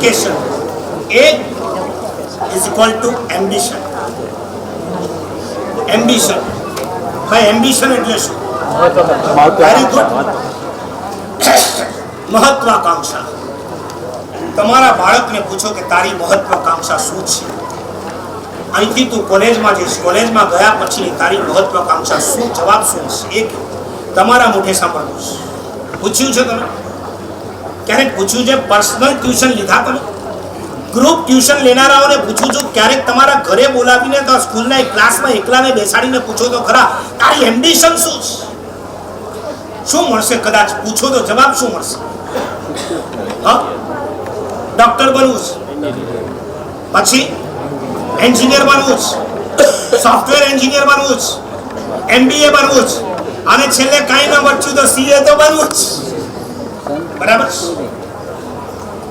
Education એ is equal to ambition. Ambition ભાઈ, ambition એટલે શું? વેરી ગુડ, મહત્વાકાંક્ષા. તમારા બાળકને પૂછો કે તારી મહત્વાકાંક્ષા શું છે. અહીંથી તું કોલેજમાં જઈશ, કોલેજમાં ગયા પછી તારી મહત્વાકાંક્ષા શું, જવાબ શું છે એ તમારા મુખે સાંભળવું. પૂછ્યું છે તમે ક્યારેક? પૂછ્યું છે? પર્સનલ ટ્યુશન લીધા તમે? ગ્રુપ ટ્યુશન લેનારાઓને પૂછું છું ક્યારેક તમારા ઘરે બોલાવીને તો સ્કૂલના એક ક્લાસમાં એકલાને બેસાડીને પૂછો તો ખરા તારી એમ્બિશન શું છે? શું મળશે? કદાચ પૂછો તો જવાબ શું મળશે? ડોક્ટર બનવું છે, પછી એન્જિનિયર બનવું છે, સોફ્ટવેર એન્જિનિયર બનવું છે, MBA બનવું છે, અને છેલ્લે કાંઈ ન બચ્યું તો CA તો બનવું જ. બરાબર.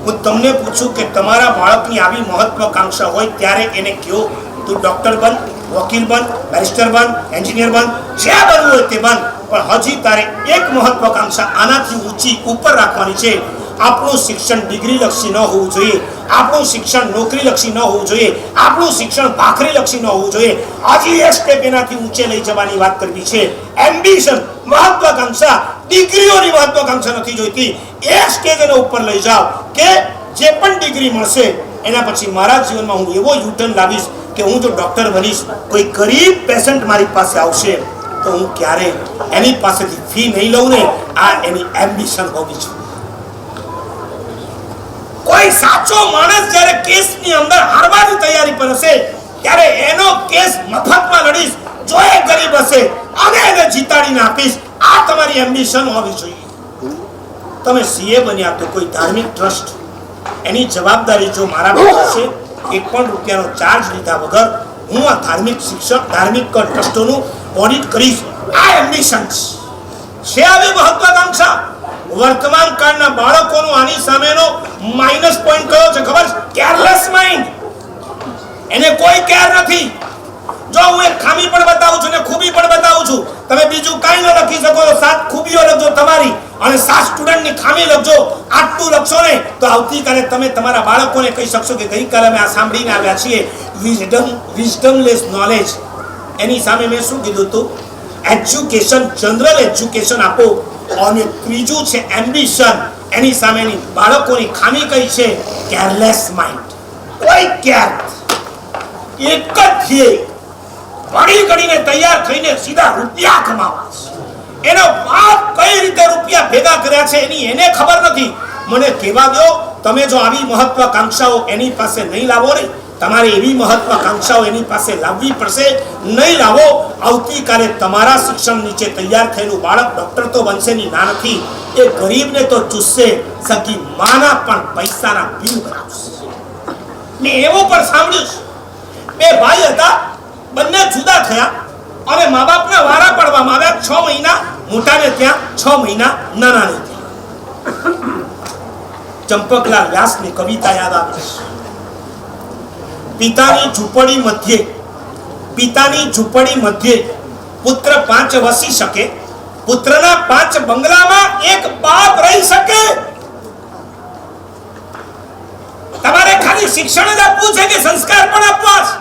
હું તમને પૂછું કે તમારા બાળકની આવી મહત્વાકાંક્ષા હોય ત્યારે એને કહો તું ડોક્ટર બન, વકીલ બન, બેરિસ્ટર બન, એન્જિનિયર બન, જે બનવું હોય તે બન, પણ હજી તારે એક મહત્વાકાંક્ષા આનાથી ઊંચી ઉપર રાખવાની છે. આપણું શિક્ષણ ડિગ્રી લક્ષી ન હોવું જોઈએ, આપણું શિક્ષણ નોકરી લક્ષી ન હોવું જોઈએ, આપણું શિક્ષણ ભાખરી લક્ષી ન હોવું જોઈએ. હજી એક સ્ટેપ એનાથી ઊંચે લઈ જવાની વાત કરવી છે. એમ્બિશન, મહત્વાકાંક્ષા, ડિગ્રીઓની મહત્વાકાંક્ષા નથી જોઈતી. એક સ્ટેજ એને ઉપર લઈ જાઓ કે જે પણ ડિગ્રી મળશે એના પછી મારા જીવનમાં હું એવો યુટર્ન લાવીશ કે હું જો ડોક્ટર બનીશ, કોઈ ગરીબ પેશન્ટ મારી પાસે આવશે તો હું ક્યારેય એની પાસેથી ફી નહીં લઉં ને. આ એની એમ્બિશન હોવી જોઈએ. કોઈ સાચો માણસ જ્યારે કેસની અંદર હારવાની તૈયારી પર હશે ત્યારે એનો કેસ મફતમાં લડીશ, જો એ ગરીબ હશે અને એને જીતાડીને આપીશ. આ તમારી એમ્બિશન હોવી જોઈએ. તમે CA બન્યા તો કોઈ ધાર્મિક ટ્રસ્ટ એની જવાબદારી જો મારા પર હશે, એક પણ રૂપિયાનો ચાર્જ લીધા વગર હું આ ધાર્મિક શિક્ષક, ધાર્મિક ટ્રસ્ટોનું ઓડિટ કરીશ. આ એમ્બિશન છે. આવી મહત્વાકાંક્ષા વર્તમાન કાળના બાળકોનો આની સામેનો માઇનસ પોઈન્ટ કયો છે ખબર છે? Careless mind. એને કોઈ કેર નથી. જો હું એક ખામી પણ બતાવું છું ને ખૂબી પણ બતાવું છું, તમે બીજું કાંઈ ન લખી શકો તો 7 ખૂબીઓ લખજો તમારી અને 7 સ્ટુડન્ટની ખામી લખજો. આટલું લખશો ને તો આવતીકાલે તમે તમારા બાળકોને કહી શકશો કે ગઈકાલે અમે આ સાંભળીને આવ્યા છીએ. વિઝડમલેસ નોલેજ. એની સામે મેં શું કીધું હતું? એજ્યુકેશન, જનરલ એજ્યુકેશન આપો. અને ત્રીજું છે એમ્બિશન. એની સામેની બાળકોની ખામી કઈ છે? Careless mind. કોઈ કેર, એક જ ધ્યેય, ઘડી ઘડીને તૈયાર થઈને સીધા રૂપિયા કમાવા. એનો બાપ કઈ રીતે રૂપિયા ભેગા કર્યા છે એની એને ખબર નથી. મને કહેવા દો, તમે જો આવી મહત્વાકાંક્ષાઓ એની પાસે નહીં લાવો ને, તમારે એવી મહત્વાકાંક્ષાઓ એની પાસે લાવવી પડશે. નહીં લાવો, આવતીકાલે તમારા શિક્ષણ નીચે તૈયાર થયેલું બાળક ડોક્ટર તો બનશે ની ના નથી, એ ગરીબને તો ચૂસશે, સગી માના પણ પૈસાના બિલ બનાવશે. મેં એવું પણ સાંભળ્યું છે, 2 ભાઈ હતા, બંને જુદા થયા અને મા બાપના વારા પડવામાં આવ્યા. 6 મહિના મોટાને ત્યાં, 6 મહિના નાનાને ત્યાં. ચંપકલાલ વ્યાસની કવિતા યાદ આવે છે. પિતાની ઝૂંપડી મધ્યે પુત્ર 5 વસી શકે, પુત્રના 5 બંગલામાં એક બાપ રહી શકે. તમારે ખાલી શિક્ષણ જ આપવું છે કે સંસ્કાર પણ આપવા છે?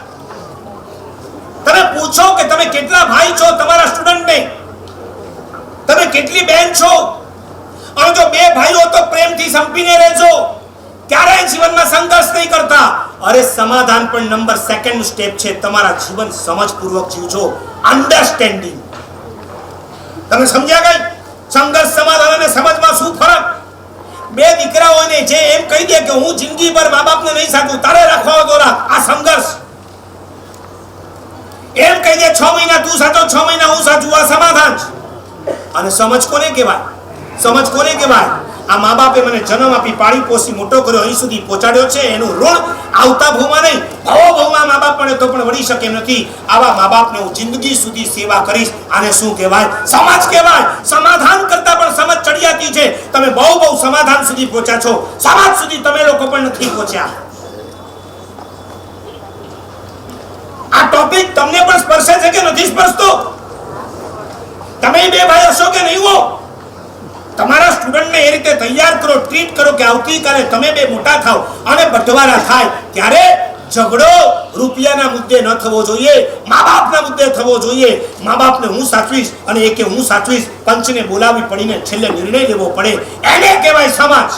તમે પૂછો કે તમે કેટલા ભાઈ છો તમારા સ્ટુડન્ટને, તમે કેટલી બહેન છો, અને જો 2 ભાઈઓ તો પ્રેમથી સંપીને રહેજો, ક્યારેય જીવનમાં સંઘર્ષ નહીં કરતા. અરે સમાધાન પણ નંબર 2nd સ્ટેપ છે. તમારા જીવન સમજપૂર્વક જીવજો. અન્ડરસ્ટેન્ડિંગ. તમે સમજ્યા કઈ? સંઘર્ષ, સમાધાન અને સમજમાં શું ફરક? 2 દીકરાઓને જે એમ કહી દે કે હું જિંદગીભર મા બાપને નહીં સાચું, તારે રાખવા દો રાખ, આ સંઘર્ષ. એમ કહી દે 6 મહિના તું સાચો, 6 મહિના હું સાચું, આ સમાધાન. અને સમજ કોને કહેવાય? સમજ કોને કહેવાય? આ મા બાપે મને જન્મ આપી, પાળી પોસી મોટો કર્યો, અહીં સુધી પહોંચાડ્યો છે, એનું ઋણ આવતા ભવમાં નહીં, ભવમાં મા બાપ મને તો પણ વળી શકે નથી. આવા મા બાપને હું જિંદગી સુધી સેવા કરીશ. આને શું કહેવાય? સમાજ કહેવાય. સમાધાન કરતા પણ સમજ ચડિયાતી છે. તમે બહુ સમાધાન સુધી પહોંચ્યા છો, સમાજ સુધી તમે લોકો પણ નથી પહોંચ્યા. આ ટોપિક તમને પણ સ્પર્શે છે કે નથી સ્પર્શતો? તમે 2 ભાઈ હશો કે નહીં હો? તમારા સ્ટુડન્ટને એ રીતે તૈયાર કરો, ટ્રીટ કરો કે આવતીકાલે તમે બે મોટા થાવ અને બટવારા થાય ત્યારે ઝઘડો રૂપિયાના મુદ્દે ન થવો જોઈએ, મા બાપના મુદ્દે થવો જોઈએ. મા બાપને હું સાચવીશ અને એ કે હું સાચવીશ, પંચને બોલાવી પડીને છેલ્લે નિર્ણય લેવો પડે, એને કહેવાય સમાજ.